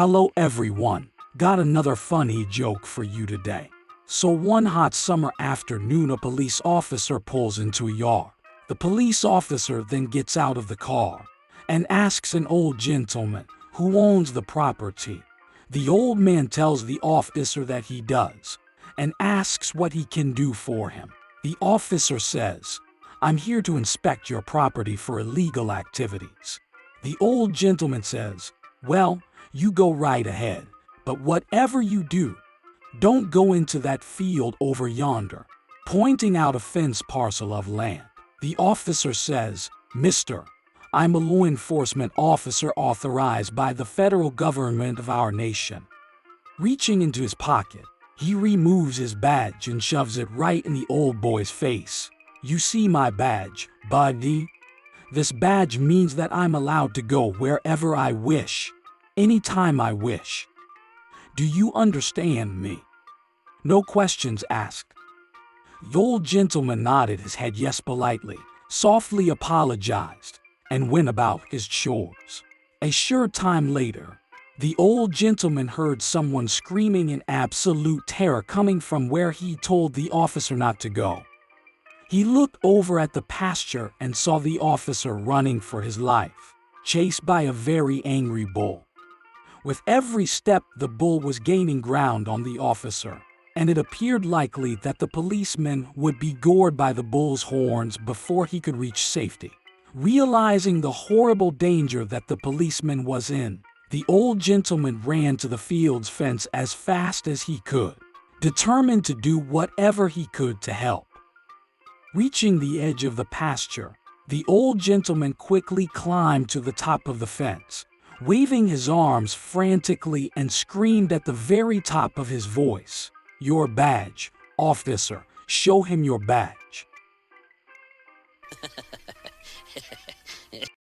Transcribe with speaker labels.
Speaker 1: Hello everyone, got another funny joke for you today. So one hot summer afternoon, a police officer pulls into a yard. The police officer then gets out of the car and asks an old gentleman who owns the property. The old man tells the officer that he does and asks what he can do for him. The officer says, "I'm here to inspect your property for illegal activities." The old gentleman says, "Well, you go right ahead, but whatever you do, don't go into that field over yonder," pointing out a fenced parcel of land. The officer says, "Mister, I'm a law enforcement officer authorized by the federal government of our nation." Reaching into his pocket, he removes his badge and shoves it right in the old boy's face. "You see my badge, buddy? This badge means that I'm allowed to go wherever I wish, anytime I wish. Do you understand me? No questions asked." The old gentleman nodded his head yes politely, softly apologized, and went about his chores. A short time later, the old gentleman heard someone screaming in absolute terror coming from where he told the officer not to go. He looked over at the pasture and saw the officer running for his life, chased by a very angry bull. With every step, the bull was gaining ground on the officer, and it appeared likely that the policeman would be gored by the bull's horns before he could reach safety. Realizing the horrible danger that the policeman was in, the old gentleman ran to the field's fence as fast as he could, determined to do whatever he could to help. Reaching the edge of the pasture, the old gentleman quickly climbed to the top of the fence, waving his arms frantically, and screamed at the very top of his voice, "Your badge, officer, show him your badge."